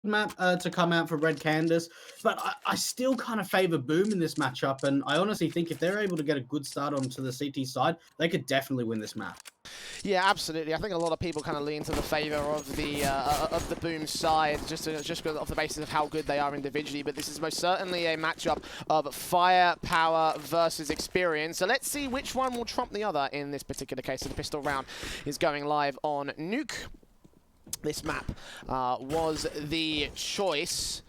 map to come out for Red Candace, but I still kind of favor Boom in this matchup, and I honestly think if they're able to get a good start onto the CT side, they could definitely win this map. Yeah, absolutely. I think a lot of people kind of lean to the favour of the Boom side, just off the basis of how good they are individually. But this is most certainly a matchup of firepower versus experience. So let's see which one will trump the other in this particular case. So the pistol round is going live on Nuke. This map was the choice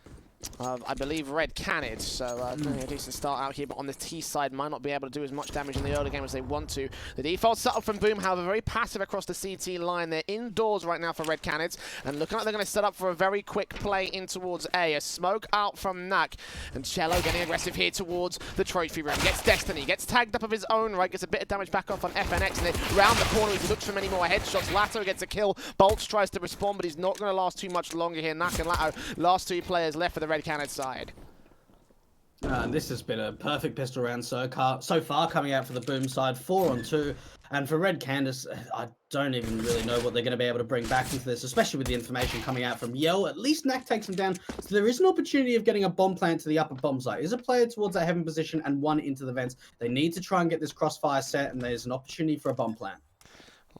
of, I believe, Red Canids. So doing a decent start out here, but on the T side might not be able to do as much damage in the early game as they want to. The default setup from Boom, however, very passive across the CT line. They're indoors right now for Red Canids, and looking like they're going to set up for a very quick play in towards A. A smoke out from Nuke, and Cello getting aggressive here towards the trophy room. Gets Destiny, gets tagged up of his own right, gets a bit of damage back off on FNX, and then round the corner he looks for many more headshots. Lato gets a kill. Bolts tries to respond, but he's not going to last too much longer here. Nuke and Lato, last two players left for the Red Canids side. This has been a perfect pistol round so far, coming out for the Boom side, 4-on-2. And for Red Candace, I don't even really know what they're going to be able to bring back into this, especially with the information coming out from Yell. At least Knack takes him down, so there is an opportunity of getting a bomb plant to the upper bomb site. Is a player towards that heaven position and one into the vents. They need to try and get this crossfire set, and there's an opportunity for a bomb plant.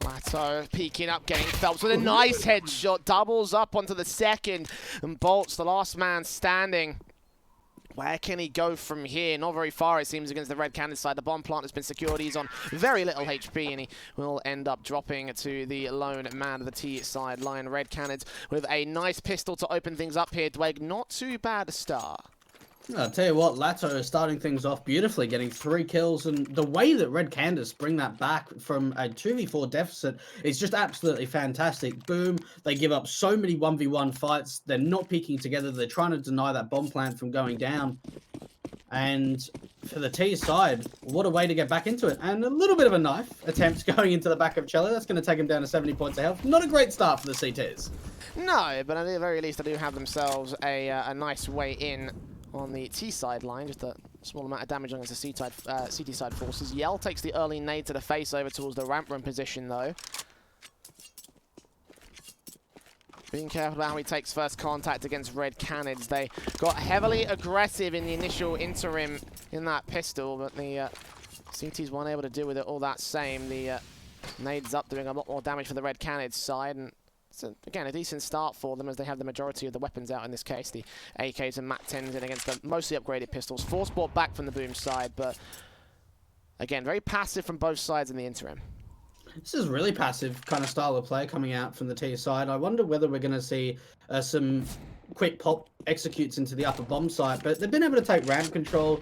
Lato peeking up, getting Phelps with a nice headshot, doubles up onto the second, and Bolts, the last man standing. Where can he go from here? Not very far, it seems, against the Red Cannon side. The bomb plant has been secured. He's on very little HP, and he will end up dropping to the lone man of the T side line. Red Cannons with a nice pistol to open things up here. Dweg, not too bad a start. I'll tell you what, Lato is starting things off beautifully, getting 3 kills, and the way that Red Candace bring that back from a 2v4 deficit is just absolutely fantastic. Boom, they give up so many 1v1 fights, they're not peeking together, they're trying to deny that bomb plant from going down. And for the T side, what a way to get back into it. And a little bit of a knife attempt going into the back of Cello. That's going to take him down to 70 points of health. Not a great start for the CTs. No, but at the very least, they do have themselves a nice way in on the T side line, just a small amount of damage against the CT side forces. Yell takes the early nade to the face over towards the ramp room position, though. Being careful about how he takes first contact against Red Canids. They got heavily aggressive in the initial interim in that pistol, but the CTs weren't able to deal with it all that same. The nades up doing a lot more damage for the Red Canids side, and so, again, a decent start for them as they have the majority of the weapons out in this case. The AKs and MAC-10s in against the mostly upgraded pistols. Force brought back from the Boom side, but again, very passive from both sides in the interim. This is really passive kind of style of play coming out from the T side. I wonder whether we're going to see some quick pop executes into the upper bomb site, but they've been able to take ramp control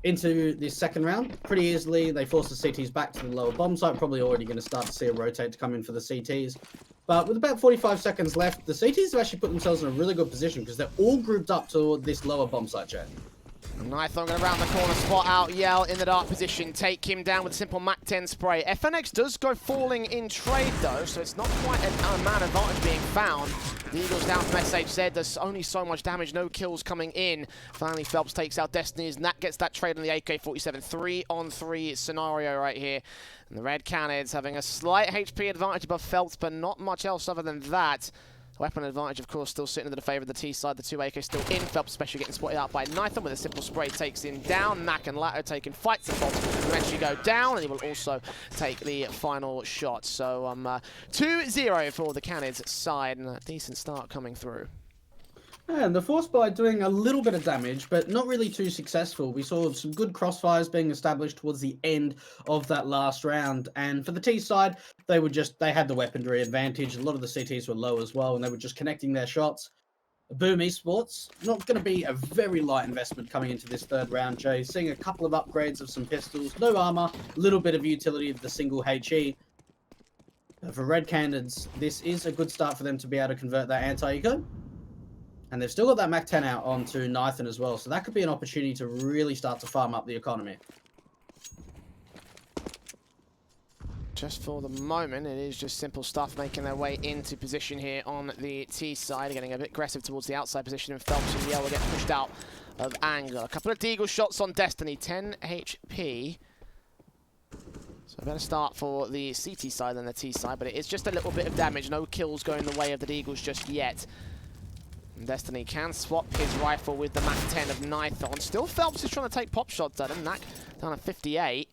into this second round pretty easily. They force the CTs back to the lower bomb site, probably already going to start to see a rotate to come in for the CTs. But with about 45 seconds left, the CTs have actually put themselves in a really good position because they're all grouped up to this lower bomb site, Jet. Nython going around the corner, spot out Yell in the dark position, take him down with a simple MAC-10 spray. FNX does go falling in trade though, so it's not quite a man advantage being found. The Eagles down from SHZ, there's only so much damage, no kills coming in. Finally, Phelps takes out Destiny's, and that gets that trade on the AK-47. 3-on-3 scenario right here. And the Red Canids having a slight HP advantage above Phelps, but not much else other than that. Weapon advantage, of course, still sitting in the favour of the T side. The 2 AK still in. Phelps especially getting spotted out by Nython with a simple spray. Takes him down. Knack and Lato taking fights the Phelps. Eventually go down, and he will also take the final shot. So 2-0 for the Canids side, and a decent start coming through. And the Force by doing a little bit of damage, but not really too successful. We saw some good crossfires being established towards the end of that last round. And for the T side, they had the weaponry advantage. A lot of the CTs were low as well, and they were just connecting their shots. Boom Esports, not going to be a very light investment coming into this third round, Jay. Seeing a couple of upgrades of some pistols, no armor, a little bit of utility of the single HE. For Red Canids, this is a good start for them to be able to convert that anti-eco. And they've still got that MAC-10 out onto Nython as well, so that could be an opportunity to really start to farm up the economy. Just for the moment, it is just simple stuff making their way into position here on the T side, getting a bit aggressive towards the outside position, and Phelps and Yell will get pushed out of angle. A couple of Deagle shots on Destiny, 10 HP. So a better start for the CT side than the T side, but it is just a little bit of damage. No kills going the way of the Deagles just yet. Destiny can swap his rifle with the MAC-10 of Nython. Still Phelps is trying to take pop shots at him. Knack down at 58.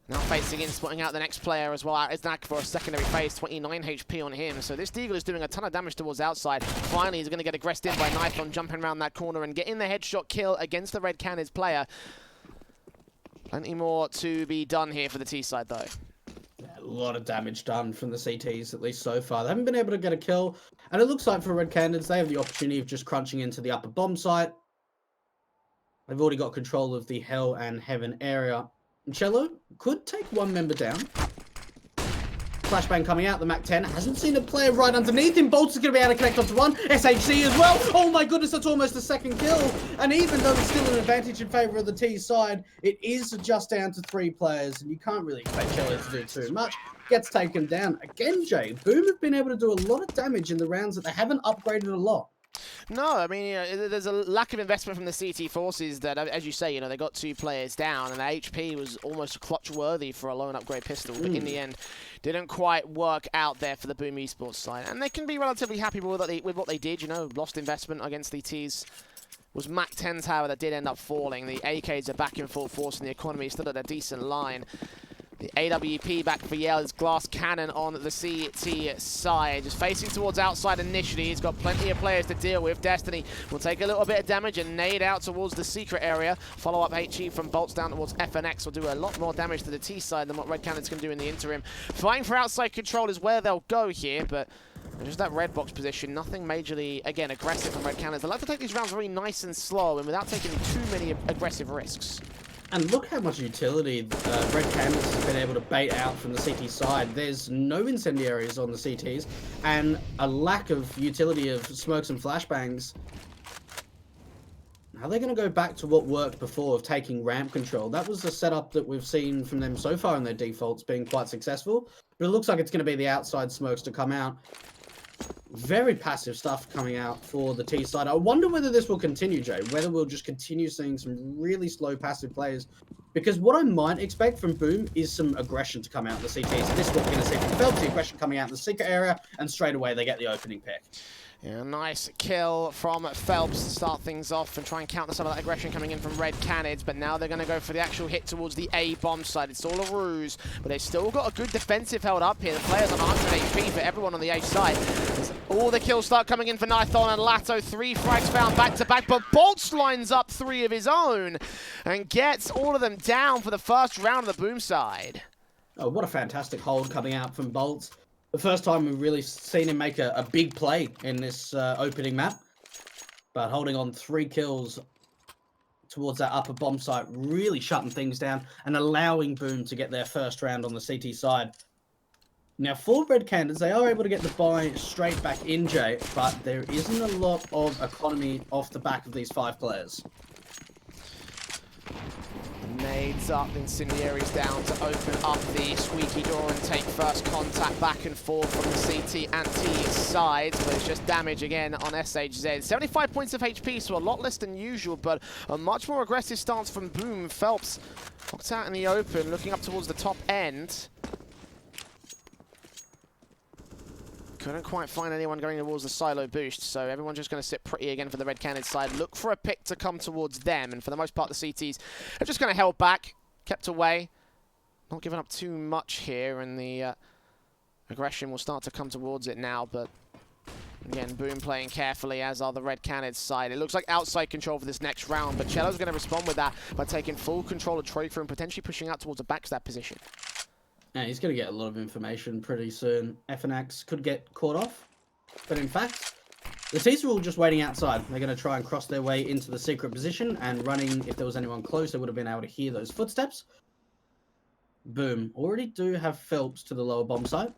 Now facing in, spotting out the next player as well. It's Knack for a secondary phase, 29 HP on him. So this Deagle is doing a ton of damage towards outside. Finally, he's going to get aggressed in by Nython, jumping around that corner and getting the headshot kill against the Red Canids player. Plenty more to be done here for the T side, though. Yeah, a lot of damage done from the CTs, at least so far. They haven't been able to get a kill. And it looks like for Red Canids, they have the opportunity of just crunching into the upper bomb site. They've already got control of the Hell and Heaven area. Cello could take one member down. Flashbang coming out, the MAC-10 hasn't seen a player right underneath him. Bolts is going to be able to connect onto one. SHC as well. Oh my goodness, that's almost a second kill. And even though it's still an advantage in favor of the T side, it is just down to 3 players, and you can't really expect Cello to do too much. Gets taken down. Again, Jay, Boom have been able to do a lot of damage in the rounds that they haven't upgraded a lot. No, I mean, there's a lack of investment from the CT forces that, as you say, they got 2 players down, and the HP was almost clutch-worthy for a lone upgrade pistol, but in the end, didn't quite work out there for the Boom Esports side. And they can be relatively happy with what they did, lost investment against the T's. Was MAC-10 tower that did end up falling. The AKs are back in full force, and the economy is still at a decent line. The AWP back for Yale is Glass Cannon on the CT side. Just facing towards outside initially. He's got plenty of players to deal with. Destiny will take a little bit of damage and nade out towards the secret area. Follow-up HE from Bolts down towards FNX will do a lot more damage to the T side than what Red Canids can do in the interim. Fighting for outside control is where they'll go here, but just that red box position, nothing majorly, again, aggressive from Red Canids. They like to take these rounds very nice and slow and without taking too many aggressive risks. And look how much utility Red Canids has been able to bait out from the CT side. There's no incendiaries on the CTs, and a lack of utility of smokes and flashbangs. How are they going to go back to what worked before of taking ramp control? That was the setup that we've seen from them so far in their defaults being quite successful. But it looks like it's going to be the outside smokes to come out. Very passive stuff coming out for the T side. I wonder whether this will continue, Jay. Whether we'll just continue seeing some really slow passive players. Because what I might expect from Boom is some aggression to come out in the CTs. This is what we're going to see from Phelps. The aggression coming out in the secret area. And straight away they get the opening pick. Yeah, nice kill from Phelps to start things off and try and counter some of that aggression coming in from Red Canids, but now they're going to go for the actual hit towards the A bomb side. It's all a ruse, but they've still got a good defensive held up here. The players on 100 HP for everyone on the A side. All the kills start coming in for Nython and Lato. 3 frags found back-to-back, but Bolts lines up 3 of his own and gets all of them down for the first round of the Boom side. Oh, what a fantastic hold coming out from Bolts. The first time we've really seen him make a big play in this opening map. But holding on 3 kills towards that upper bomb site, really shutting things down and allowing Boom to get their first round on the CT side. Now, for Red Canids, they are able to get the buy straight back in, Jay, but there isn't a lot of economy off the back of these 5 players. Nades up, incendiaries down to open up the squeaky door and take first contact back and forth from the CT and T sides, but it's just damage again on SHZ. 75 points of HP, so a lot less than usual, but a much more aggressive stance from Boom. Phelps knocked out in the open, looking up towards the top end. Couldn't quite find anyone going towards the silo boost, so everyone's just going to sit pretty again for the Red Canids side. Look for a pick to come towards them, and for the most part, the CTs are just going to held back, kept away, not giving up too much here, and the aggression will start to come towards it now, but again, Boom playing carefully, as are the Red Canids side. It looks like outside control for this next round, but Cello's going to respond with that by taking full control of Trophy and potentially pushing out towards a backstab position. Yeah, he's going to get a lot of information pretty soon. FNX could get caught off. But in fact, the T's are all just waiting outside. They're going to try and cross their way into the secret position and running. If there was anyone close, they would have been able to hear those footsteps. Boom. Already do have Phelps to the lower bomb site.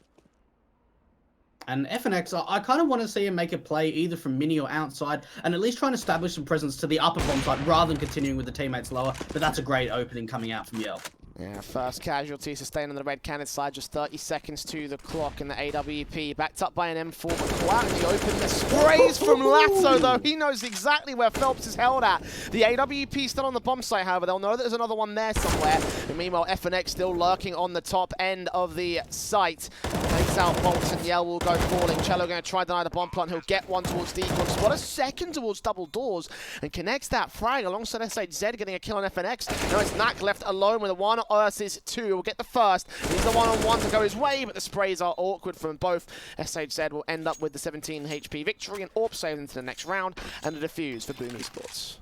And FNX, I kind of want to see him make a play either from mini or outside and at least try and establish some presence to the upper bomb site rather than continuing with the teammates lower. But that's a great opening coming out from Yale. Yeah, first casualty sustained on the Red Canids side, just 30 seconds to the clock, and the AWP backed up by an M4, but quite in the open. The sprays from Lato, though. He knows exactly where Phelps is held at. The AWP still on the bomb site, however. They'll know that there's another one there somewhere. And meanwhile, FNX still lurking on the top end of the site. Takes takes out Bolts, and Yell will go falling. Cello going to try to deny the bomb plant. He'll get one towards Decon. Spot a second towards double doors and connects that frag alongside SHZ, getting a kill on FNX. Now it's Nuke left alone with a 1 versus 2. He'll get the first. He's the one-on-one to go his way, but the sprays are awkward from both. SHZ will end up with the 17 HP victory, and AWP saves into the next round, and a defuse for Boom Esports.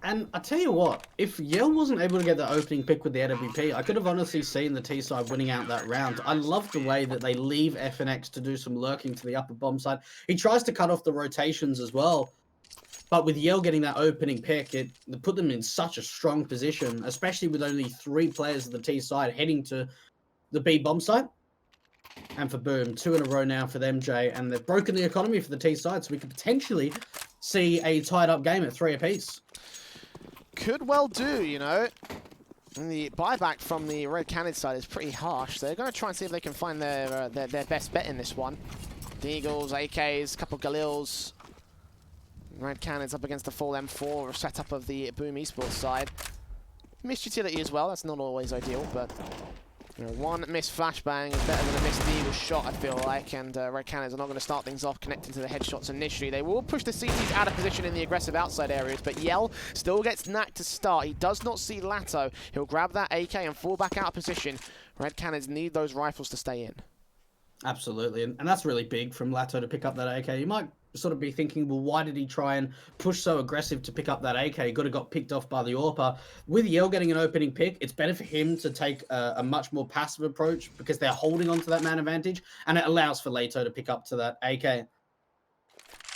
And I tell you what, if Yell wasn't able to get the opening pick with the AWP, I could have honestly seen the T side winning out that round. I love the way that they leave FNX to do some lurking to the upper bomb side. He tries to cut off the rotations as well. But with Yell getting that opening pick, it put them in such a strong position, especially with only 3 players of the T side heading to the B bomb site. And for Boom, 2 in a row now for them, Jay. And they've broken the economy for the T side, so we could potentially see a tied up game at 3 apiece. Could well do, you know. And the buyback from the Red Canids side is pretty harsh. They're going to try and see if they can find their best bet in this one. Deagles, AKs, couple Galils. Red Canids up against the full M4 setup of the Boom Esports side. Missed utility as well. That's not always ideal, but you know, one missed flashbang is better than a missed Deagle shot, I feel like, and Red Canids are not going to start things off connecting to the headshots initially. They will push the CTs out of position in the aggressive outside areas, but Yell still gets Nuke to start. He does not see Lato. He'll grab that AK and fall back out of position. Red Canids need those rifles to stay in. Absolutely, and that's really big from Lato to pick up that AK. You might sort of be thinking, well, why did he try and push so aggressive to pick up that AK? He could have got picked off by the AWPer. With Yell getting an opening pick, it's better for him to take a much more passive approach because they're holding on to that man advantage, and it allows for Lato to pick up to that AK.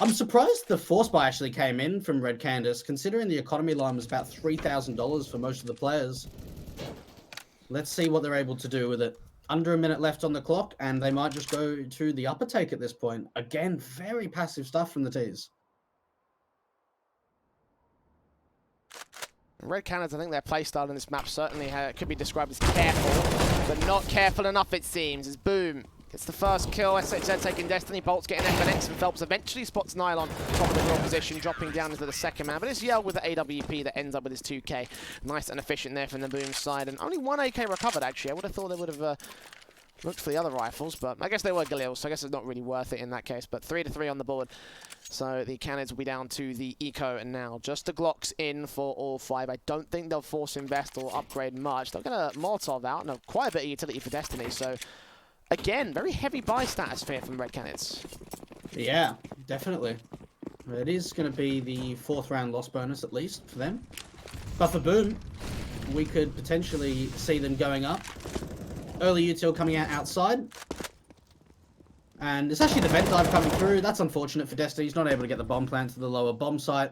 I'm surprised the force buy actually came in from Red Candace, considering the economy line was about $3,000 for most of the players. Let's see what they're able to do with it. Under a minute left on the clock, and they might just go to the upper take at this point. Again, very passive stuff from the T's. Red Canids, I think their playstyle in this map certainly could be described as careful, but not careful enough, it seems, as Boom gets the first kill. SHZ taking Destiny, Bolt's getting FNX, and Phelps eventually spots Nylon top of the draw position, dropping down into the second man. But it's Yell with the AWP that ends up with his 2K. Nice and efficient there from the Boom side, and only 1 AK recovered, actually. I would have thought they would have looked for the other rifles, but I guess they were Galil, so I guess it's not really worth it in that case. But 3-3 on the board. So the Canids will be down to the Eco and now. Just the Glocks in for all 5. I don't think they'll force invest or upgrade much. They'll get a Molotov out, and quite a bit of utility for Destiny, so again, very heavy buy status here from Red Canids. Yeah, definitely. It is going to be the 4th round loss bonus, at least, for them. But for Boom, we could potentially see them going up. Early util coming out outside. And it's actually the vent dive coming through. That's unfortunate for Destiny. He's not able to get the bomb plant to the lower bomb site.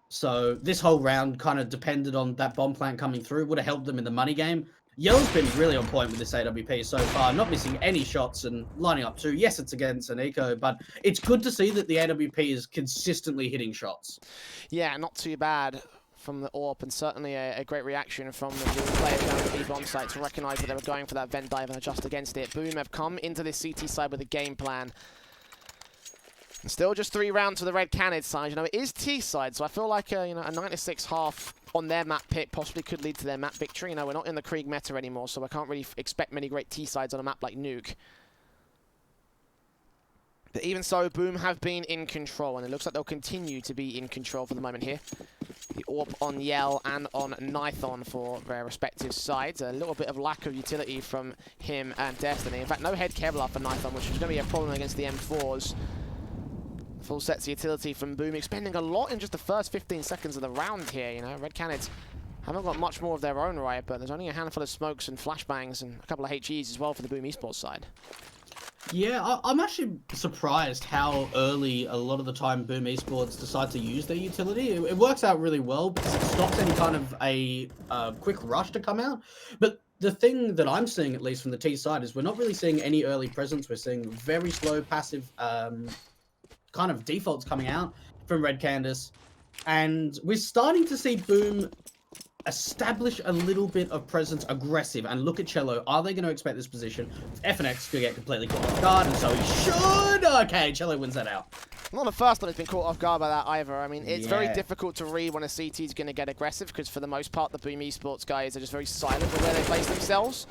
So this whole round kind of depended on that bomb plant coming through. Would have helped them in the money game. Yell's been really on point with this AWP so far, not missing any shots and lining up 2. Yes, it's against an eco, but it's good to see that the AWP is consistently hitting shots. Yeah, not too bad from the AWP, and certainly a great reaction from the players down at the B-bomb site to recognise that they were going for that vent dive and adjust against it. Boom have come into this CT side with a game plan. Still just 3 rounds for the Red Canids side. You know, it is T side, so I feel like a 9-6 half on their map pick possibly could lead to their map victory. You know, we're not in the Krieg meta anymore, so I can't really expect many great T sides on a map like Nuke. But even so, Boom have been in control, and it looks like they'll continue to be in control for the moment here. The AWP on Yell and on Nython for their respective sides. A little bit of lack of utility from him and Destiny. In fact, no head Kevlar for Nython, which is going to be a problem against the M4s. Full sets of utility from Boom, expending a lot in just the first 15 seconds of the round here. You know, Red Canids haven't got much more of their own right, but there's only a handful of smokes and flashbangs and a couple of HEs as well for the Boom Esports side. Yeah, I'm actually surprised how early a lot of the time Boom Esports decide to use their utility. It works out really well because it stops any kind of a quick rush to come out. But the thing that I'm seeing, at least from the T side, is we're not really seeing any early presence. We're seeing very slow, passive kind of defaults coming out from Red Candace. And we're starting to see Boom establish a little bit of presence, aggressive, and look at Cello. Are they going to expect this position? FNX could get completely caught off guard, and so he should. Okay, Cello wins that out. Not the first one has been caught off guard by that either. I mean, it's very difficult to read when a CT is going to get aggressive, because for the most part, the Boom Esports guys are just very silent with where they place themselves.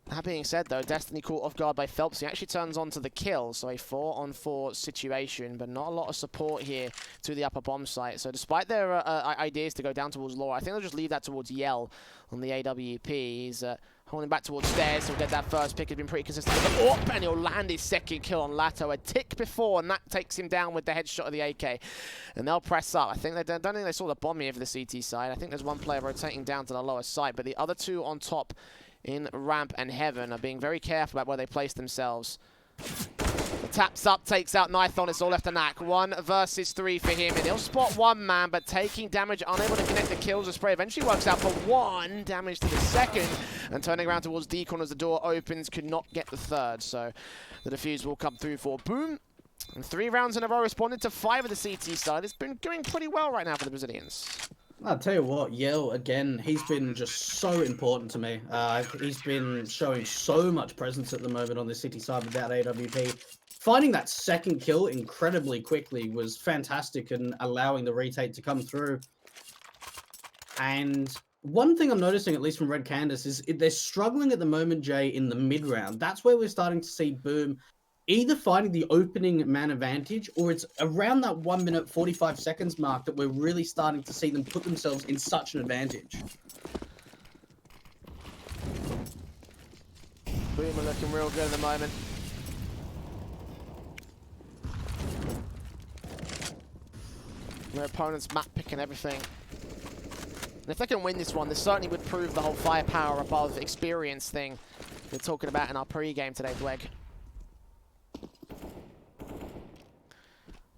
That being said, though, Destiny caught off guard by Phelps. He actually turns on to the kill, so a 4-on-4 situation, but not a lot of support here to the upper bomb site. So despite their ideas to go down towards Laura, I think they'll just leave that towards Yell on the AWP. He's holding back towards stairs, so he'll get that first pick. He's been pretty consistent. And he'll land his second kill on Lato a tick before, and that takes him down with the headshot of the AK. And they'll press up. I think they don't think they saw the bomb here for the CT side. I think there's one player rotating down to the lower site, but the other two on top in ramp and heaven are being very careful about where they place themselves. The taps up, takes out Nython. It's all left to Knack. 1 versus 3 for him, and he'll spot one man, but taking damage, unable to connect the kills. The spray eventually works out for 1 damage to the second, and turning around towards Deacon as the door opens, could not get the third. So the defuse will come through for Boom. And 3 rounds in a row, responded to 5 of the CT side. It's been going pretty well right now for the Brazilians. I'll tell you what, Yell, again, he's been just so important to me. He's been showing so much presence at the moment on the City side without AWP. Finding that second kill incredibly quickly was fantastic and allowing the retake to come through. And one thing I'm noticing, at least from Red Canids, is they're struggling at the moment, Jay, in the mid-round. That's where we're starting to see Boom either finding the opening man advantage, or it's around that 1 minute 45 seconds mark that we're really starting to see them put themselves in such an advantage. Boom are looking real good at the moment. Their opponent's map picking everything. And if they can win this one, this certainly would prove the whole firepower above experience thing we're talking about in our pre-game today, Dweg.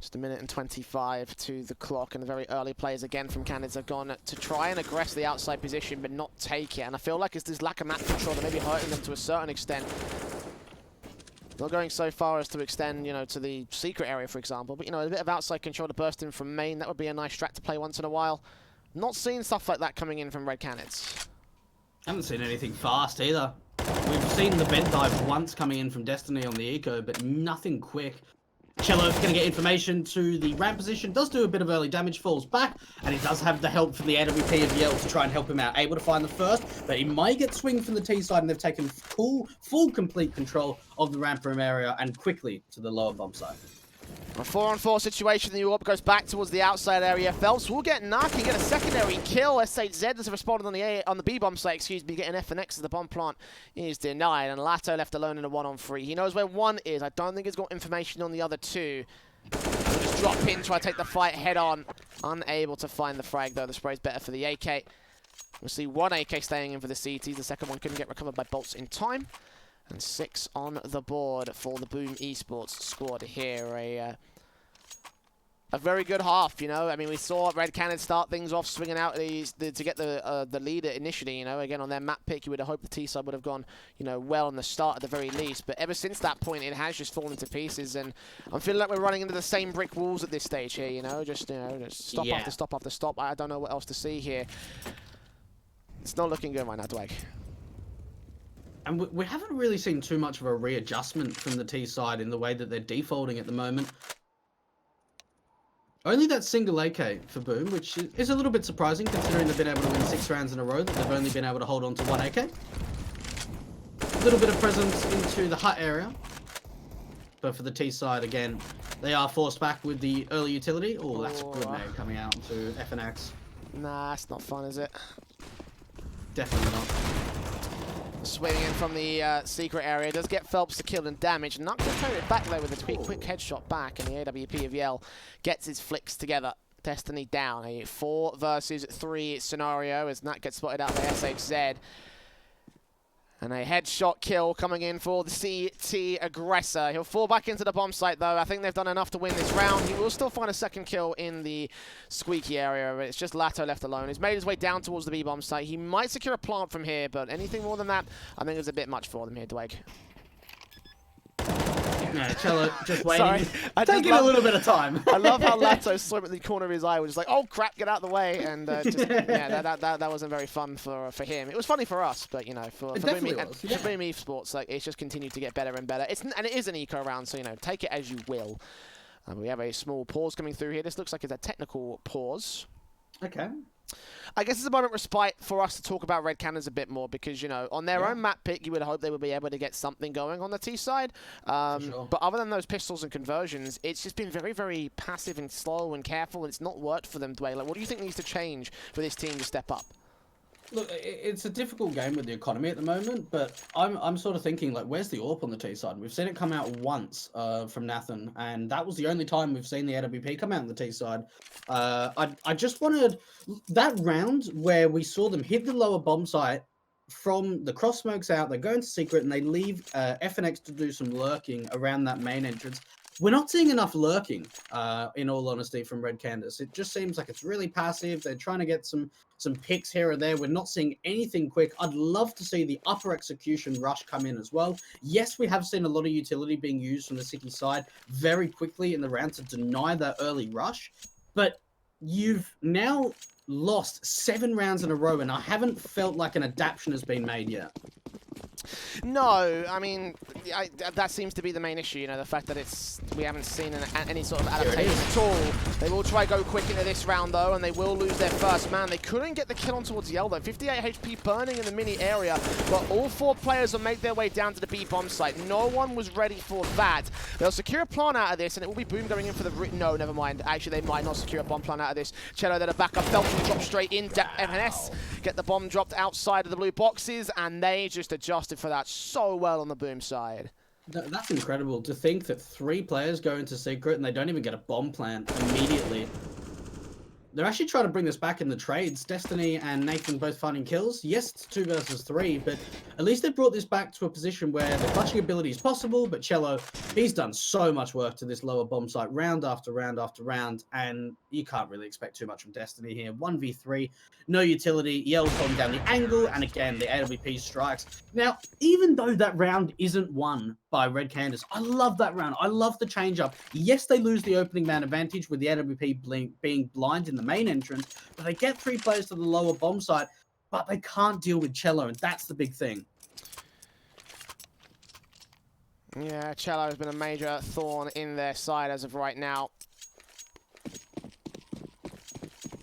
Just 1 minute and 25 to the clock, and the very early players again from Canids have gone to try and aggress the outside position but not take it. And I feel like it's this lack of map control that may be hurting them to a certain extent. Not going so far as to extend, you know, to the secret area, for example, but, you know, a bit of outside control to burst in from main, that would be a nice strat to play once in a while. Not seeing stuff like that coming in from Red Canids. Haven't seen anything fast either. We've seen the bed dive once coming in from Destiny on the eco, but nothing quick. Cello's going to get information to the ramp position, does do a bit of early damage, falls back, and he does have the help from the AWP of Yell to try and help him out. Able to find the first, but he might get swinged from the T side, and they've taken full complete control of the ramp room area and quickly to the lower bomb side. A 4-on-4 situation, the Orb goes back towards the outside area. Phelps will get Nuke and get a secondary kill. SHZ has responded on the B bomb site, excuse me, getting F and X as the bomb plant is denied. And Lato left alone in a 1-on-3. He knows where 1 is. I don't think he's got information on the other 2. He'll just drop in, try to take the fight head on. Unable to find the frag, though. The spray's better for the AK. We'll see 1 AK staying in for the CT. The second one couldn't get recovered by bolts in time. And 6 on the board for the Boom Esports squad here. A very good half, you know. I mean, we saw Red Canids start things off swinging out to get the leader initially, you know. Again, on their map pick, you would have hoped the T-side would have gone, you know, well on the start at the very least. But ever since that point, it has just fallen to pieces. And I'm feeling like we're running into the same brick walls at this stage here, you know. Just stop after stop after stop. I don't know what else to see here. It's not looking good right now, Dweg. And we haven't really seen too much of a readjustment from the T side in the way that they're defaulting at the moment. Only that single AK for Boom, which is a little bit surprising considering they've been able to win 6 rounds in a row, that they've only been able to hold on to 1 AK. A little bit of presence into the hut area. But for the T side, again, they are forced back with the early utility. Oh, that's a good nade coming out to F and X. Nah, it's not fun, is it? Definitely not. Swinging in from the secret area, does get Phelps to kill and damage. Nuke can turn it back though with a quick headshot back, and the AWP of Yell gets his flicks together. Destiny down, a 4 versus 3 scenario as Nuke gets spotted out by SHZ. And a headshot kill coming in for the CT aggressor. He'll fall back into the bomb site, though. I think they've done enough to win this round. He will still find a second kill in the squeaky area. It's just Lato left alone. He's made his way down towards the B bomb site. He might secure a plant from here, but anything more than that, I think it's a bit much for them here, Dweg. No, Cello just waiting. Sorry. Taking a little bit of time. I love how Lato saw him at the corner of his eye, was just like, "Oh crap, get out of the way!" And yeah, that wasn't very fun for him. It was funny for us, but you know, for Boom Esports, like it's just continued to get better and better. And it is an eco round, so you know, take it as you will. We have a small pause coming through here. This looks like it's a technical pause. Okay. I guess it's a moment of respite for us to talk about Red Canids a bit more because, you know, on their own map pick, you would hope they would be able to get something going on the T side. Sure. But other than those pistols and conversions, it's just been very, very passive and slow and careful, and it's not worked for them, Dwayne. Like, what do you think needs to change for this team to step up? Look, it's a difficult game with the economy at the moment, but I'm sort of thinking, like, where's the AWP on the T side? We've seen it come out once from Nathan, and that was the only time we've seen the AWP come out on the T side. I just wanted that round where we saw them hit the lower bomb site from the cross smokes out, they go into secret, and they leave FNX to do some lurking around that main entrance. We're not seeing enough lurking, in all honesty, from Red Candace. It just seems like it's really passive. They're trying to get some picks here or there. We're not seeing anything quick. I'd love to see the upper execution rush come in as well. Yes, we have seen a lot of utility being used from the City side very quickly in the round to deny that early rush, but you've now lost 7 rounds in a row, and I haven't felt like an adaptation has been made yet. No, I mean, that seems to be the main issue, you know, the fact that we haven't seen any sort of adaptation at all. They will try go quick into this round, though, and they will lose their first man. They couldn't get the kill on towards Yell, though. 58 HP burning in the mini area, but all 4 players will make their way down to the B bomb site. No one was ready for that. They'll secure a plant out of this, and it will be Boom going in for the... No, never mind. Actually, they might not secure a bomb plant out of this. Cello then a backup. Felton drop straight in. FNS get the bomb dropped outside of the blue boxes, and they just adjusted for that so well on the Boom side. That's incredible to think that 3 players go into secret and they don't even get a bomb plant immediately. They're actually trying to bring this back in the trades. Destiny and Nathan both finding kills. Yes, it's 2 versus 3, but at least they brought this back to a position where the clutching ability is possible, but Cello, he's done so much work to this lower bomb site round after round after round, and you can't really expect too much from Destiny here. 1v3, no utility, Yell's gone down the angle, and again, the AWP strikes. Now, even though that round isn't won by Red Candace, I love that round. I love the change up. Yes, they lose the opening man advantage with the AWP being blind in the main entrance, but they get 3 players to the lower bomb site, but they can't deal with Cello, and that's the big thing. Yeah, Cello has been a major thorn in their side as of right now.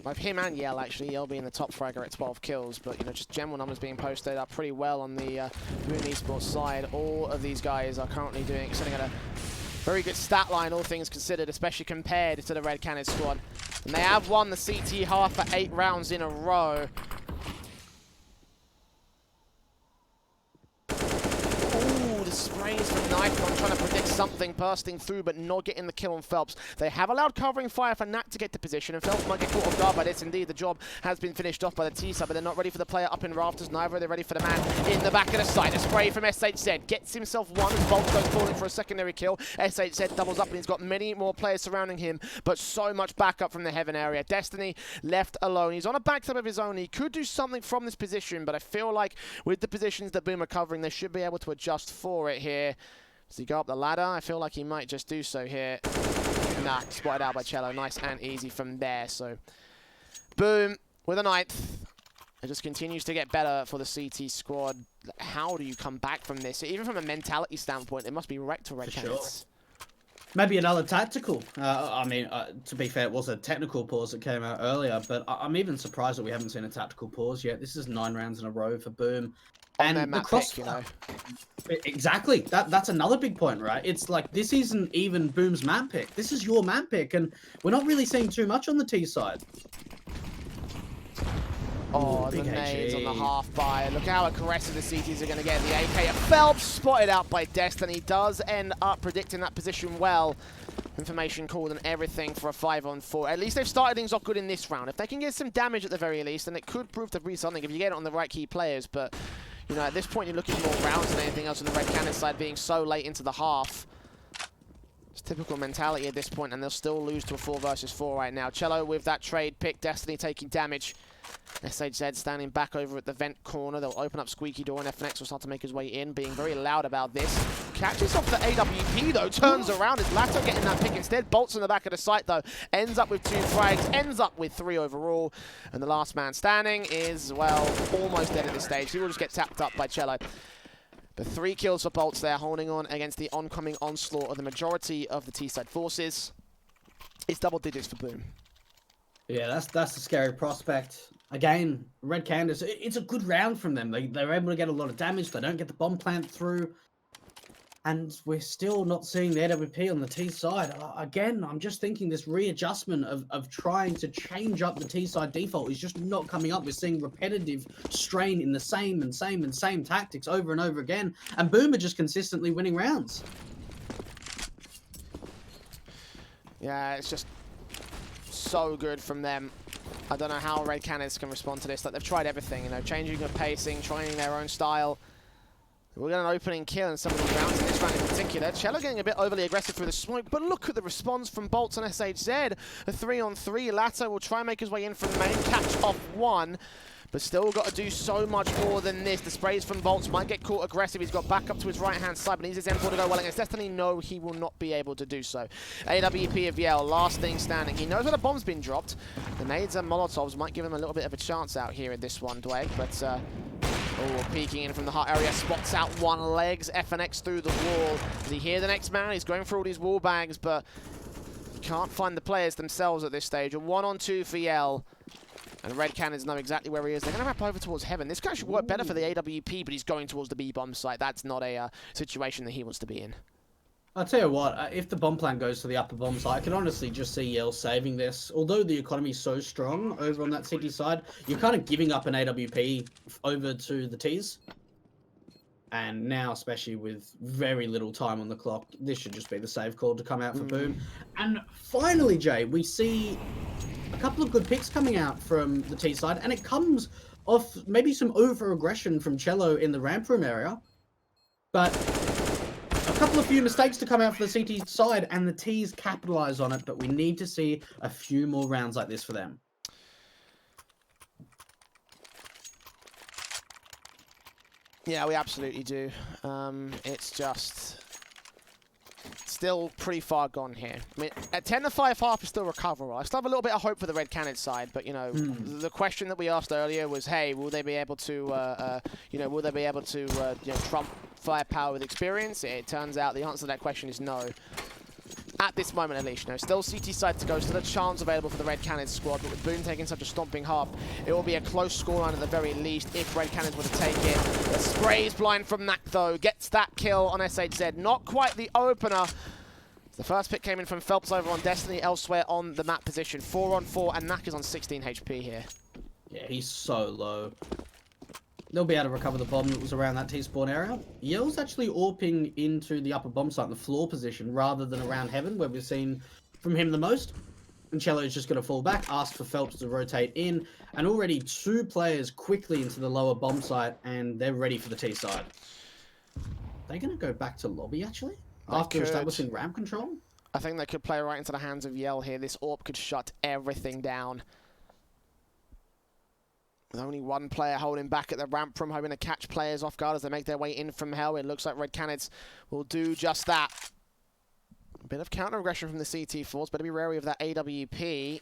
Both him and Yell, actually. Yell being the top fragger at 12 kills, but, you know, just general numbers being posted up pretty well on the Boom Esports side. All of these guys are currently sitting at a very good stat line, all things considered, especially compared to the Red Canids squad. And they have won the CT half for 8 rounds in a row. The sprays from Nikon trying to predict something bursting through but not getting the kill on Phelps. They have allowed covering fire for Nat to get to position, and Phelps might get caught off guard by this. Indeed, the job has been finished off by the T-side, but they're not ready for the player up in rafters. Neither are they ready for the man in the back of the site. A spray from SHZ gets himself one as Bolt goes falling for a secondary kill. SHZ doubles up and he's got many more players surrounding him, but so much backup from the Heaven area. Destiny left alone. He's on a backstab of his own. He could do something from this position, but I feel like with the positions that Boom are covering, they should be able to adjust for it here. Does he go up the ladder? I feel like he might just do so here. Nah, spotted out by Cello. Nice and easy from there. So, Boom with a 9th. It just continues to get better for the CT squad. How do you come back from this? Even from a mentality standpoint, it must be wrecked for Red Canids. Maybe another tactical. I mean, to be fair, it was a technical pause that came out earlier, but I'm even surprised that we haven't seen a tactical pause yet. This is 9 rounds in a row for Boom. And the cross, you know. Exactly. That's another big point, right? It's like, this isn't even Boom's map pick. This is your map pick, and we're not really seeing too much on the T side. Oh, the nades on the half buy. Look how aggressive the CTs are going to get. The AK Phelps spotted out by Destiny. Does end up predicting that position well. Information called and everything for a 5-on-4. At least they've started things off good in this round. If they can get some damage at the very least, then it could prove to be something if you get it on the right key players. But, you know, at this point, you're looking more rounds than anything else with the Red Cannon side being so late into the half. It's typical mentality at this point, and they'll still lose to a 4 versus 4 right now. Cello with that trade pick. Destiny taking damage. SHZ standing back over at the vent corner. They'll open up Squeaky Door, and FNX will start to make his way in, being very loud about this. Catches off the AWP, though. Turns around. Is Lato getting that pick instead? Bolts in the back of the site, though. Ends up with 2 frags. Ends up with 3 overall. And the last man standing is, well, almost dead at this stage. He will just get tapped up by Cello. But 3 kills for Bolts there, holding on against the oncoming onslaught of the majority of the T-side forces. It's double digits for Boom. Yeah, that's a scary prospect. again, Red Canids, it's a good round from them. They're able to get a lot of damage. They don't get the bomb plant through. And we're still not seeing the AWP on the T side. Again, I'm just thinking this readjustment of trying to change up the T side default is just not coming up. We're seeing repetitive strain in the same tactics over and over again. And Boom are just consistently winning rounds. Yeah, it's just so good from them. I don't know how Red Canids can respond to this. Like, they've tried everything, you know, changing the pacing, trying their own style. We'll get an opening kill in some of these rounds in this round in particular. Cello getting a bit overly aggressive through the smoke, but look at the response from Bolts and SHZ. A 3-on-3. Lato will try and make his way in from the main, catch off one, but still got to do so much more than this. The sprays from Bolts might get caught aggressive. He's got back up to his right-hand side, but needs his M4 to go well against Destiny. No, he will not be able to do so. AWP of Yale, last thing standing. He knows where the bomb's been dropped. The nades and Molotovs might give him a little bit of a chance out here in this one, Dwayne, but oh, peeking in from the hot area, spots out one, legs FNX through the wall. Does he hear the next man? He's going for all these wall bags, but can't find the players themselves at this stage. A 1-on-2 for Yell. And Red Canids know exactly where he is. They're going to wrap over towards Heaven. This guy should work better for the AWP, but he's going towards the B-bomb site. That's not a situation that he wants to be in. I'll tell you what, if the bomb plant goes to the upper bomb site, I can honestly just see Yell saving this. Although the economy is so strong over on that CT side, you're kind of giving up an AWP over to the Ts. And now, especially with very little time on the clock, this should just be the save call to come out for Boom. And finally, Jay, we see a couple of good picks coming out from the T side, and it comes off maybe some over-aggression from Cello in the ramp room area. But a few mistakes to come out for the CT side, and the T's capitalize on it, but we need to see a few more rounds like this for them. Yeah, we absolutely do. It's just still pretty far gone here. I mean, at 10-5 half is still recoverable. I still have a little bit of hope for the Red Canids side, but, you know, the question that we asked earlier was, hey, will they be able to, you know, trump firepower with experience? It turns out the answer to that question is no. At this moment, at least, you know, still CT side to go, still a chance available for the Red Canids squad, but with Boom taking such a stomping half, it will be a close scoreline at the very least if Red Canids were to take it. The sprays blind from Nak, though, gets that kill on SHZ. Not quite the opener. The first pick came in from Phelps over on Destiny, elsewhere on the map position. 4-on-4, and Nak is on 16 HP here. Yeah, he's so low. They'll be able to recover the bomb that was around that T-spawn area. Yell's actually AWPing into the upper bomb site in the floor position rather than around Heaven, where we've seen from him the most. And Cello's just going to fall back, ask for Phelps to rotate in, and already 2 players quickly into the lower bomb site, and they're ready for the T side. They're going to go back to lobby, actually, after establishing ramp control? I think they could play right into the hands of Yell here. This AWP could shut everything down. With only one player holding back at the ramp room, hoping to catch players off guard as they make their way in from hell. It looks like Red Canids will do just that. A bit of counter-aggression from the CT force. Better be wary of that AWP.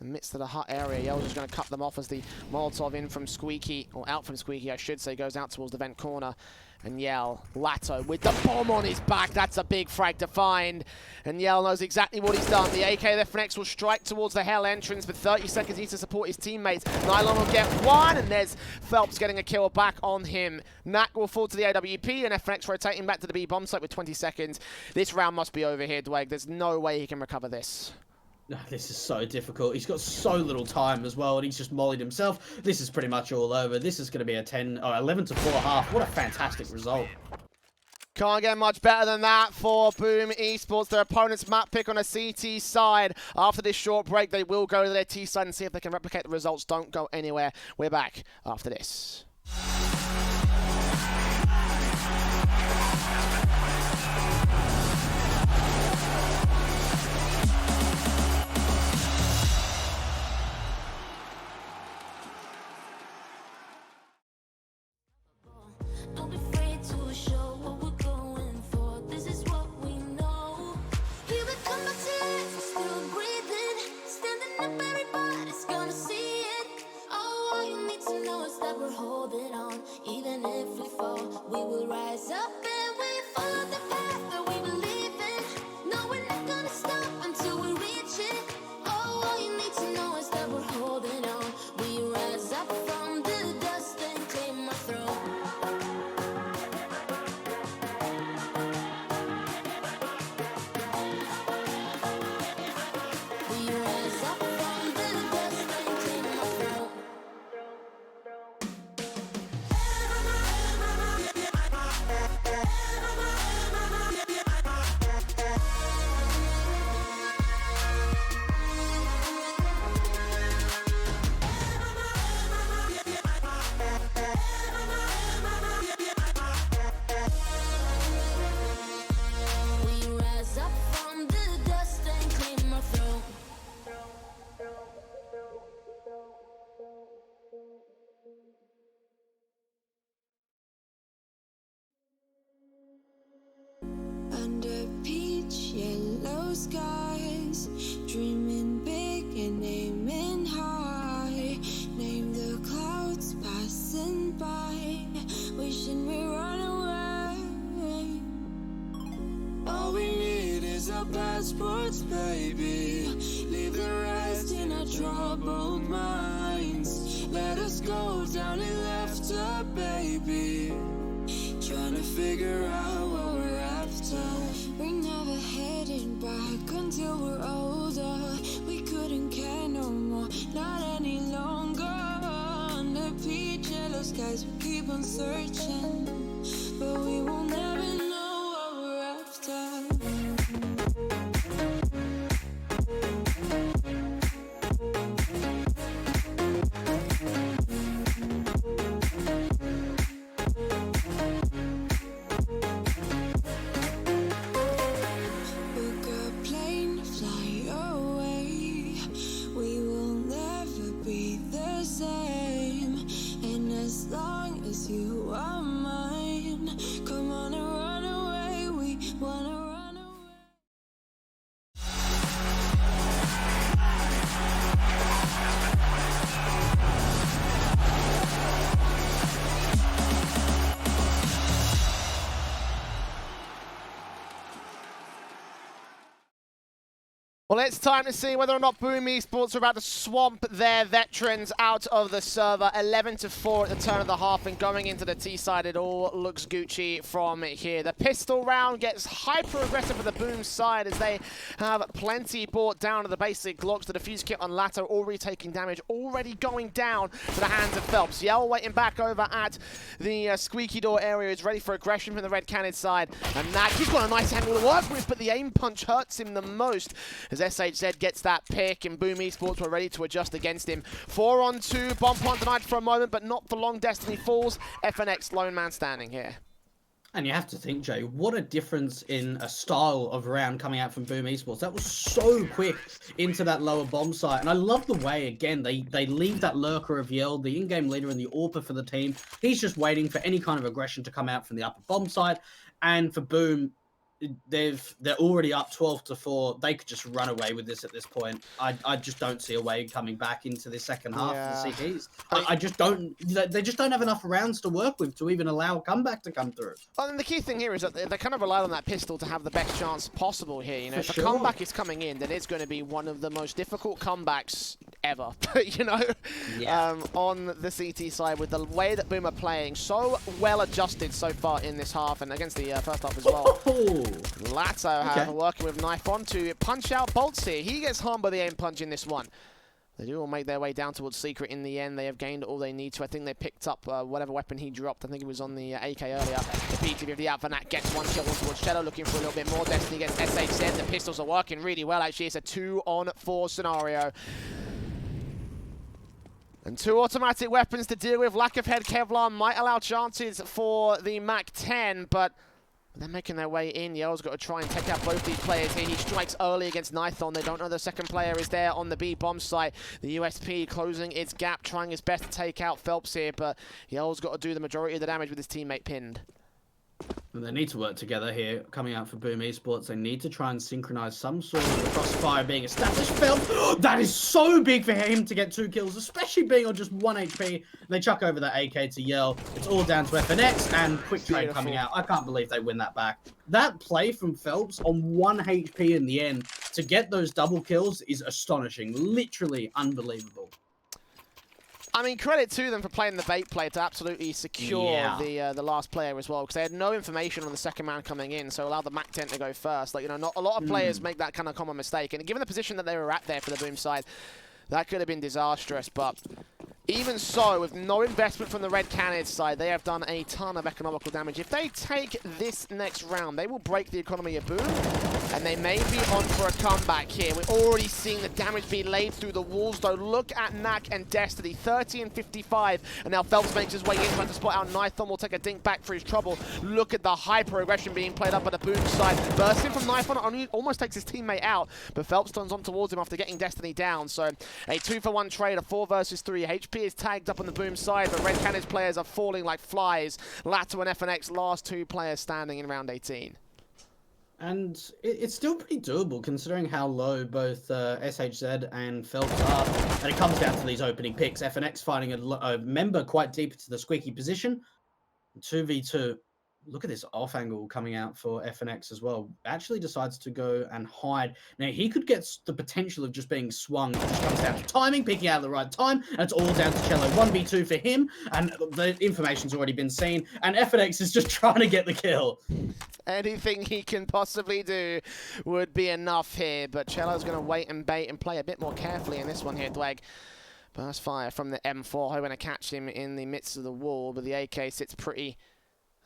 In the midst of the hot area, Yell's just going to cut them off as the Molotov in from Squeaky, or out from Squeaky, I should say, goes out towards the vent corner. And Yell, Lato with the bomb on his back. That's a big frag to find. And Yell knows exactly what he's done. The AK FNX will strike towards the hell entrance, but 30 seconds needs to support his teammates. Nylon will get one, and there's Phelps getting a kill back on him. Nak will fall to the AWP, and FNX rotating back to the B bomb site with 20 seconds. This round must be over here, Dwayne. There's no way he can recover this. This is so difficult. He's got so little time as well, and he's just mollied himself. This is pretty much all over. This is going to be a 11-4 half. What a fantastic result. Can't get much better than that for Boom Esports. Their opponent's map pick on a CT side. After this short break, they will go to their T side and see if they can replicate the results. Don't go anywhere. We're back after this. Don't be afraid to show what we're going for. This is what we know. Here we come back to life, still breathing. Standing up, everybody's gonna see it. Oh, all you need to know is that we're holding on. thoughts, baby. Leave the rest in our troubled minds. Let us go down in laughter, baby. Trying to figure out what we're after. We're never heading back until we're older. We couldn't care no more, not any longer. Under peach yellow skies, we keep on searching, but we will never know what we're after. Book a plane, fly away. We will never be the same. And as long as you are mine, come on and run away. We wanna run away. Well, it's time to see whether or not Boom Esports are about to swamp their veterans out of the server. 11-4 at the turn of the half, and going into the T side, it all looks Gucci from here. The pistol round gets hyper-aggressive for the Boom side as they have plenty brought down to the basic Glocks. The defuse kit on Lato already taking damage, already going down to the hands of Phelps. Yell waiting back over at the squeaky door area is ready for aggression from the red Canids side. And that, he's got a nice angle to work with, but the aim punch hurts him the most as SHZ gets that pick, and Boom Esports were ready to adjust against him. 4-on-2, bomb plant denied for a moment, but not for long. Destiny falls. FNX lone man standing here. And you have to think, Jay, what a difference in a style of round coming out from Boom Esports. That was so quick into that lower bomb site. And I love the way, again, they leave that lurker of Yell, the in-game leader and the AWPer for the team. He's just waiting for any kind of aggression to come out from the upper bomb site. And for Boom, they're already up 12-4. They could just run away with this at this point. I just don't see a way coming back into the second half of the CTs. I just don't. They just don't have enough rounds to work with to even allow a comeback to come through. Well, and the key thing here is that they kind of rely on that pistol to have the best chance possible here. You know, if a comeback is coming in, then it's going to be one of the most difficult comebacks ever. You know, on the CT side, with the way that Boom are playing, so well adjusted so far in this half and against the first half as well. Lato, however, working with knife on to punch out Bolts here. He gets harmed by the aim punch in this one. They do all make their way down towards Secret in the end. They have gained all they need to. I think they picked up whatever weapon he dropped. I think it was on the AK earlier. The P250 out for Nat gets one kill towards Shadow, looking for a little bit more. Destiny gets SHZ. The pistols are working really well, actually. It's a 2-on-4 scenario. And 2 automatic weapons to deal with. Lack of head Kevlar might allow chances for the MAC-10, but they're making their way in. Yell's got to try and take out both these players here. He strikes early against Nithon. They don't know the second player is there on the B bomb site. The USP closing its gap, trying his best to take out Phelps here, but Yell's got to do the majority of the damage with his teammate pinned. And they need to work together here, coming out for Boom Esports. They need to try and synchronize some sort of crossfire being established. Phelps, that is so big for him to get 2 kills, especially being on just 1 HP. They chuck over that AK to Yell. It's all down to FNX and quick trade coming out. I can't believe they win that back. That play from Phelps on 1 HP in the end to get those double kills is astonishing. Literally unbelievable. I mean, credit to them for playing the bait play to absolutely secure the last player as well, because they had no information on the second man coming in, so allowed the MAC-10 to go first. Like, you know, not a lot of players make that kind of common mistake, and given the position that they were at there for the Boom side, that could have been disastrous. But even so, with no investment from the red Canids side, they have done a ton of economical damage. If they take this next round, they will break the economy of Boom, and they may be on for a comeback here. We're already seeing the damage be laid through the walls, though. Look at Nak and Destiny, 30 and 55, and now Phelps makes his way in, trying to spot out Nithon. Will take a dink back for his trouble. Look at the hyper-aggression being played up by the Boom side. Bursting from Nithon, almost takes his teammate out, but Phelps turns on towards him after getting Destiny down. So a 2-for-1 trade, a 4 versus 3. HP is tagged up on the Boom side, but red Canids players are falling like flies. Lato and FNX, last 2 players standing in round 18. And it's still pretty doable considering how low both SHZ and Phelps are. And it comes down to these opening picks. FNX finding a member quite deep into the squeaky position. 2v2. look at this off angle coming out for FNX as well. Actually decides to go and hide. Now, he could get the potential of just being swung. It just comes down to timing, picking out at the right time, and it's all down to Cello. 1v2 for him, and the information's already been seen, and FNX is just trying to get the kill. Anything he can possibly do would be enough here, but Cello's going to wait and bait and play a bit more carefully in this one here, Dweg. Burst fire from the M4, hoping to catch him in the midst of the wall, but the AK sits pretty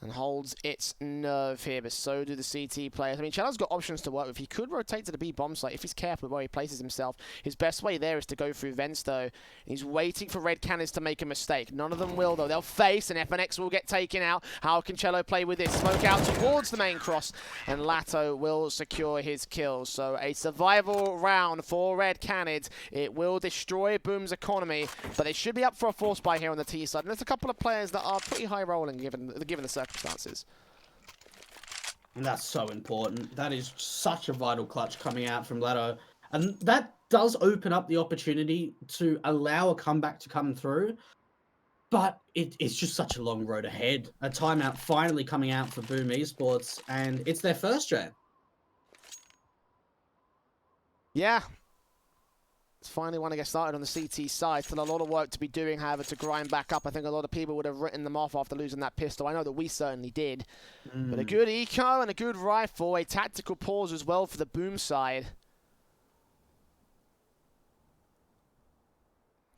and holds its nerve here, but so do the CT players. I mean, Cello's got options to work with. He could rotate to the B bomb site if he's careful with where he places himself. His best way there is to go through vents, though. He's waiting for Red Canids to make a mistake. None of them will, though. They'll face, and FNX will get taken out. How can Cello play with this? Smoke out towards the main cross, and Lato will secure his kill. So a survival round for Red Canids. It will destroy Boom's economy, but they should be up for a force buy here on the T side. And there's a couple of players that are pretty high rolling given the circumstances. And that's so important. That is such a vital clutch coming out from Lato. And that does open up the opportunity to allow a comeback to come through. But it's just such a long road ahead. A timeout finally coming out for Boom Esports, and it's their first jam. Yeah. It's finally want to get started on the CT side. Still a lot of work to be doing, however, to grind back up. I think a lot of people would have written them off after losing that pistol. I know that we certainly did. But a good eco and a good rifle, a tactical pause as well for the Boom side.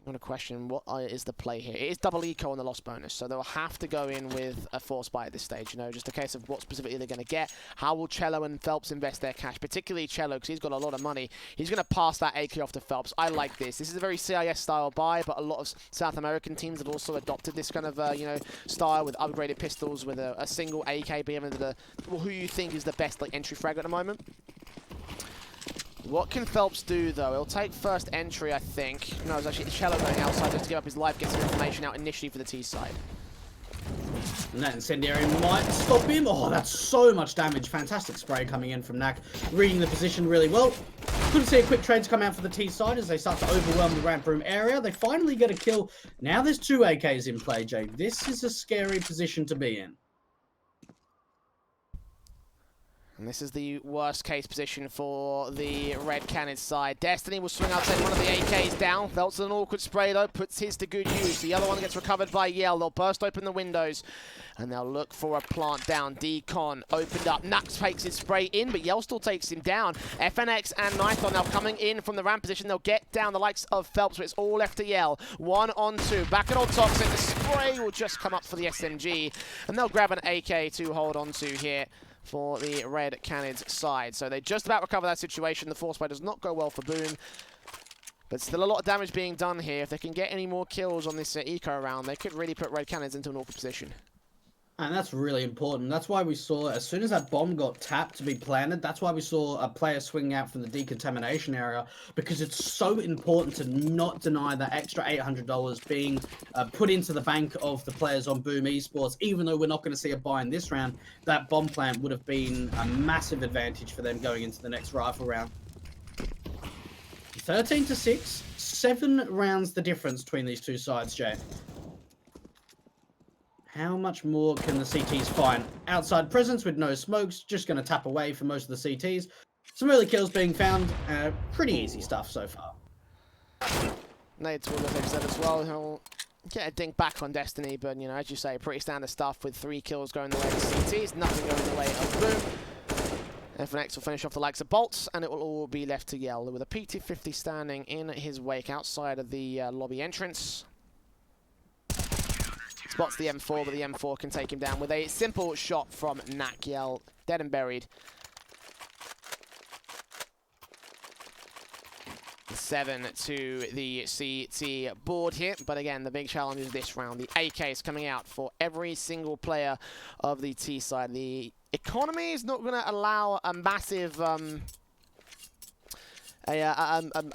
I'm going to question what is the play here. It is double eco on the loss bonus, so they'll have to go in with a force buy at this stage. You know, just a case of what specifically they're going to get. How will Cello and Phelps invest their cash? Particularly Cello, because he's got a lot of money. He's going to pass that AK off to Phelps. I like this. This is a very CIS style buy, but a lot of South American teams have also adopted this kind of you know, style with upgraded pistols with a single AK being the who you think is the best like entry frag at the moment. What can Phelps do, though? He'll take first entry, I think. No, it's actually Cello going outside just to give up his life, get some information out initially for the T side. And that incendiary might stop him. Oh, that's so much damage. Fantastic spray coming in from Nak, reading the position really well. Couldn't see a quick trade to come out for the T side as they start to overwhelm the ramp room area. They finally get a kill. Now there's two AKs in play, Jay. This is a scary position to be in. And this is the worst case position for the Red Canids side. Destiny will swing outside one of the AKs down. Phelps an awkward spray though, puts his to good use. The other one gets recovered by Yell. They'll burst open the windows and they'll look for a plant down. Decon opened up. Nux takes his spray in, but Yell still takes him down. FNX and Nithon now coming in from the ramp position. They'll get down the likes of Phelps, but it's all left to Yell. 1 on 2. Back at old Toxic. The spray will just come up for the SMG, and they'll grab an AK to hold on to here for the Red Canids side. So they just about recover that situation. The force buy does not go well for Boom, but still a lot of damage being done here. If they can get any more kills on this eco round, they could really put Red Canids into an awkward position. And that's really important. That's why we saw, as soon as that bomb got tapped to be planted, that's why we saw a player swinging out from the decontamination area, because it's so important to not deny that extra $800 being put into the bank of the players on Boom Esports. Even though we're not going to see a buy in this round, that bomb plant would have been a massive advantage for them going into the next rifle round. 13-6, 7 rounds the difference between these two sides, Jay. How much more can the CTs find? Outside presence with no smokes, just going to tap away for most of the CTs. Some early kills being found. Pretty easy stuff so far. Nade towards the exit as well. He'll get a dink back on Destiny, but, you know, as you say, pretty standard stuff with 3 kills going the way of the CTs. Nothing going the way of Boom. FNX will finish off the likes of Bolts, and it will all be left to Yell with a PT-50 standing in his wake outside of the lobby entrance. Spots the M4, but the M4 can take him down with a simple shot from Nak. Yell dead and buried. 7 to the CT board here, but again, the big challenge is this round. The AK is coming out for every single player of the T side. The economy is not going to allow a massive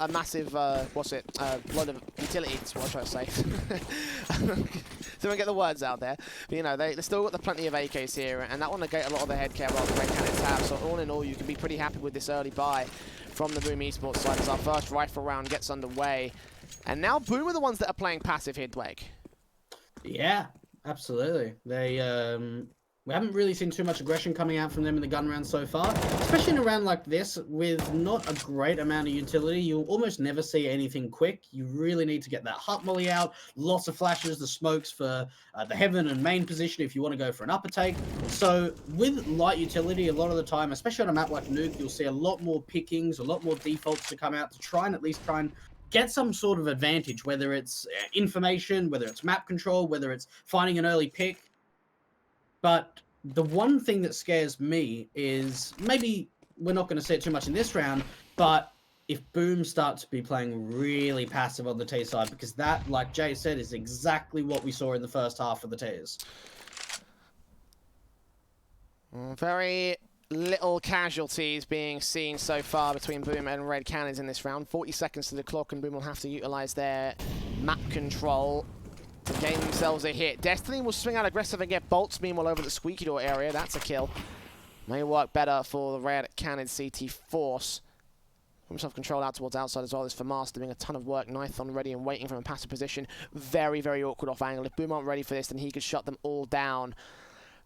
massive, load of utilities, what should I say? So we get the words out there. But, you know, they still got plenty of AKs here, and that will negate a lot of the head care while the Red Canids have. So all in all, you can be pretty happy with this early buy from the Boom Esports side as our first rifle round gets underway. And now Boom are the ones that are playing passive here, Dweg. Yeah, absolutely. They We haven't really seen too much aggression coming out from them in the gun round so far, especially in a round like this with not a great amount of utility. You'll almost never see anything quick. You really need to get that hut molly out, lots of flashes, the smokes for the heaven and main position if you want to go for an upper take. So with light utility, a lot of the time, especially on a map like Nuke, you'll see a lot more pickings, a lot more defaults to come out to try and at least get some sort of advantage, whether it's information, whether it's map control, whether it's finding an early pick. But the one thing that scares me is, maybe we're not going to see it too much in this round, but if Boom starts to be playing really passive on the T side, because that, like Jay said, is exactly what we saw in the first half of the Ts. Very little casualties being seen so far between Boom and Red Canids in this round. 40 seconds to the clock, and Boom will have to utilize their map control to gain themselves a hit. Destiny will swing out aggressive and get bolts, meanwhile, over the squeaky door area. That's a kill. May work better for the Red Canids CT Force. Himself control out towards outside as well. This for Master doing a ton of work. Nython ready and waiting from a passive position. Very, very awkward off angle. If Boom aren't ready for this, then he could shut them all down.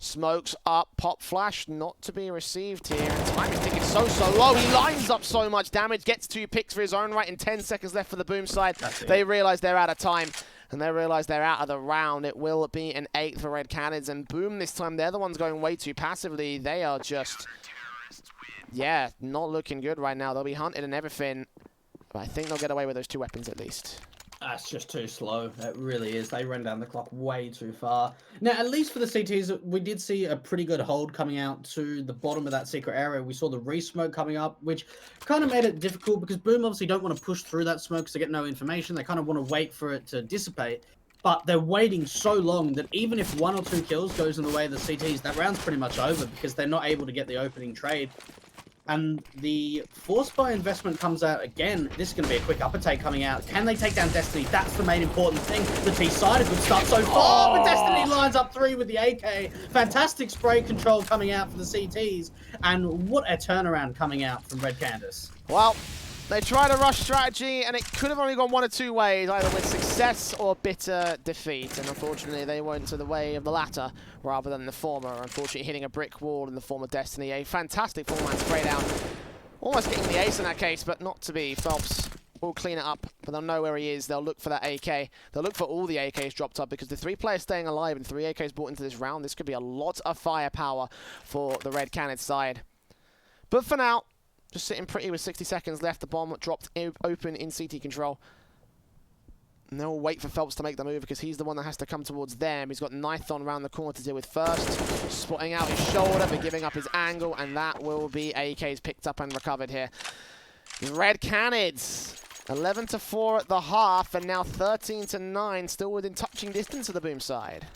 Smokes up, pop flash, not to be received here. And time is ticking so low. He lines up so much damage, gets 2 picks for his own right, and 10 seconds left for the Boom side. They realize they're out of time, and they realize they're out of the round. It will be an 8th for Red Canids, and Boom this time, they're the ones going way too passively. They are just, yeah, not looking good right now. They'll be hunted and everything, but I think they'll get away with those 2 weapons at least. That's just too slow. It really is. They run down the clock way too far. Now, at least for the CTs, we did see a pretty good hold coming out to the bottom of that secret area. We saw the re-smoke coming up, which kind of made it difficult because Boom obviously don't want to push through that smoke because they get no information. They kind of want to wait for it to dissipate. But they're waiting so long that even if 1 or 2 kills goes in the way of the CTs, that round's pretty much over because they're not able to get the opening trade. And the force buy investment comes out again. This is going to be a quick upper take coming out. Can they take down Destiny? That's the main important thing. The T side, a good start so far, but Destiny lines up 3 with the AK. Fantastic spray control coming out for the CTs. And what a turnaround coming out from Red Candace. Well, they tried a rush strategy, and it could have only gone 1 or 2 ways, either with success or bitter defeat. And unfortunately, they went to the way of the latter rather than the former. Unfortunately, hitting a brick wall in the form of Destiny. A fantastic 4-man spray down. Almost getting the ace in that case, but not to be. Phelps will clean it up, but they'll know where he is. They'll look for that AK. They'll look for all the AKs dropped up, because the 3 players staying alive and 3 AKs brought into this round, this could be a lot of firepower for the Red Canids side. But for now, just sitting pretty with 60 seconds left. The bomb dropped open in CT control. And they'll wait for Phelps to make the move because he's the one that has to come towards them. He's got Nython around the corner to deal with first. Spotting out his shoulder, but giving up his angle. And that will be AKs picked up and recovered here. Red Canids, 11-4 at the half. And now 13-9, still within touching distance of the Boom side.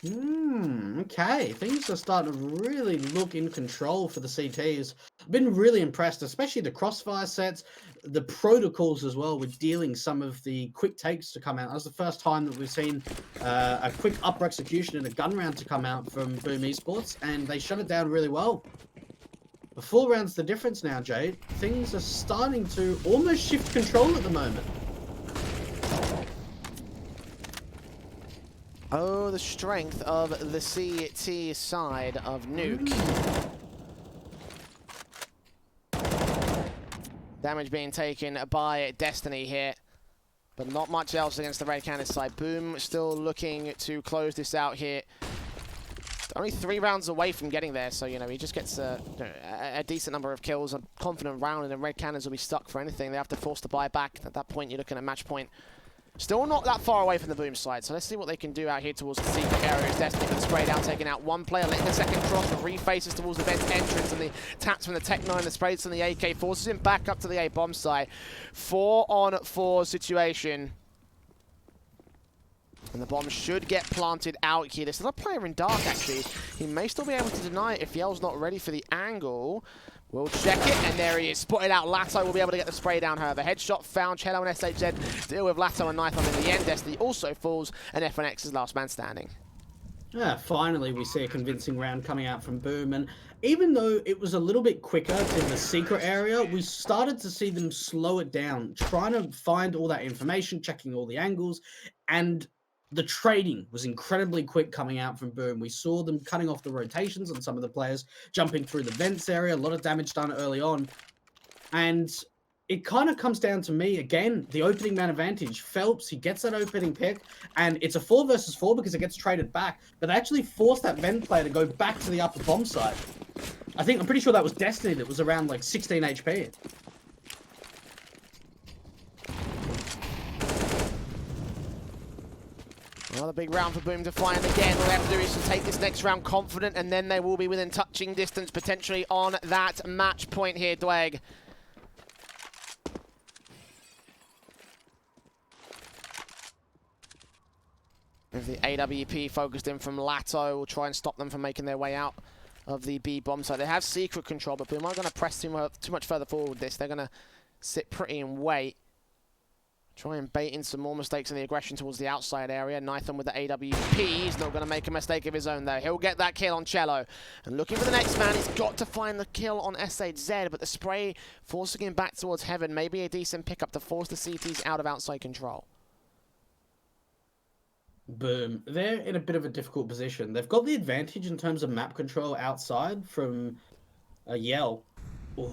Okay. Things are starting to really look in control for the CTs. I've been really impressed, especially the crossfire sets, the protocols as well, with dealing some of the quick takes to come out. That was the first time that we've seen a quick upper execution in a gun round to come out from Boom Esports, and they shut it down really well. The 4 rounds the difference now, Jade. Things are starting to almost shift control at the moment. Oh, the strength of the CT side of Nuke. Damage being taken by Destiny here, but not much else against the Red Canids side. Boom still looking to close this out here. Only 3 rounds away from getting there, so, you know, he just gets a decent number of kills, a confident round, and then Red Canids will be stuck for anything. They have to force the buy back. At that point, you're looking at match point. Still not that far away from the Boom side, so let's see what they can do out here towards the secret area. As Destiny with the spray down, taking out 1 player, letting the second cross, and refaces towards the vent entrance, and the taps from the Tech 9, the sprays from the AK, forces him back up to the A-bomb site. 4-on-4 situation. And the bomb should get planted out here. There's still a player in dark, actually. He may still be able to deny it if Yell's not ready for the angle. We'll check it, and there he is. Spotted out. Lato will be able to get the spray down, however. Headshot found. Cello and SHZ deal with Lato and Nython in the end. Destiny also falls, and F1X is last man standing. Yeah, finally we see a convincing round coming out from Boom, and even though it was a little bit quicker to the secret area, we started to see them slow it down, trying to find all that information, checking all the angles, and the trading was incredibly quick coming out from Boom. We saw them cutting off the rotations on some of the players, jumping through the vents area, a lot of damage done early on. And it kind of comes down to me, again, the opening man advantage. Phelps, he gets that opening pick, and it's a 4 versus 4 because it gets traded back. But they actually forced that vent player to go back to the upper bomb site. I'm pretty sure that was Destiny that was around like 16 HP. Another big round for Boom to find again. All they have to do is to take this next round confident, and then they will be within touching distance, potentially on that match point here, Dweg. If the AWP focused in from Lato, will try and stop them from making their way out of the B bomb site. They have secret control, but Boom aren't going to press too much further forward with this. They're going to sit pretty and wait. Try and bait in some more mistakes in the aggression towards the outside area. Nython with the AWP. He's not going to make a mistake of his own, though. He'll get that kill on Cello. And looking for the next man, he's got to find the kill on SHZ, but the spray forcing him back towards heaven. Maybe a decent pickup to force the CTs out of outside control. Boom. They're in a bit of a difficult position. They've got the advantage in terms of map control outside from a Yell. Oh,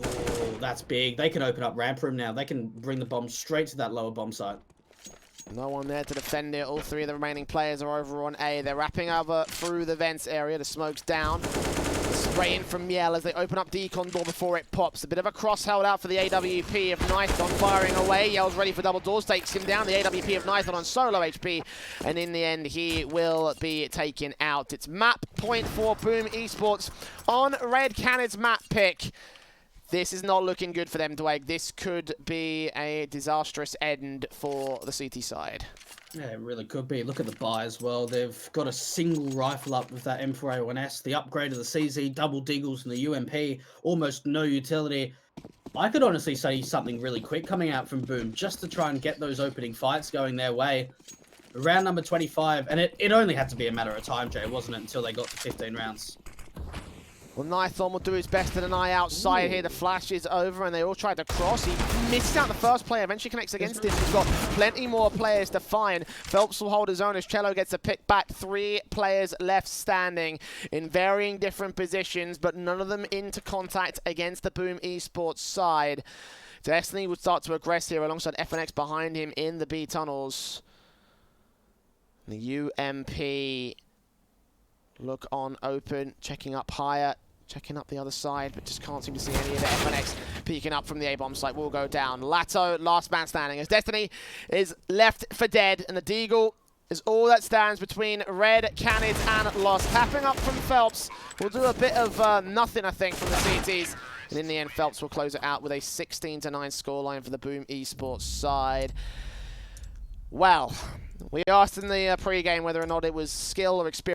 that's big. They can open up ramp room now. They can bring the bomb straight to that lower bomb site. No one there to defend it. All three of the remaining players are over on A. They're wrapping up through the vents area. The smoke's down. Spray in from Yell as they open up decon door before it pops. A bit of a cross held out for the AWP of Nython firing away. Yell's ready for double doors, takes him down. The AWP of Nython on solo HP. And in the end, he will be taken out. It's map point for Boom Esports on Red Canids map pick. This is not looking good for them, Dweg. This could be a disastrous end for the CT side. Yeah, it really could be. Look at the buy as well. They've got a single rifle up with that M4A1S. The upgrade of the CZ, double deagles, and the UMP. Almost no utility. I could honestly say something really quick coming out from Boom just to try and get those opening fights going their way. Round number 25, and it only had to be a matter of time, Jay, wasn't it, until they got to 15 rounds. Well, Nython will do his best to deny outside here. The flash is over, and they all tried to cross. He missed out the first player, eventually connects against him. He's got plenty more players to find. Phelps will hold his own as Cello gets a pick back. 3 players left standing in varying different positions, but none of them into contact against the Boom Esports side. Destiny would start to aggress here alongside FNX behind him in the B tunnels. The UMP look on open, checking up higher, checking up the other side, but just can't seem to see any of the FNX peeking up from the A-bomb site. Will go down. Lato, last man standing, as Destiny is left for dead, and the Deagle is all that stands between Red, Canids, and Lost. Tapping up from Phelps will do a bit of nothing, I think, from the CTs. And in the end, Phelps will close it out with a 16-9 scoreline for the Boom Esports side. Well, we asked in the pre-game whether or not it was skill or experience.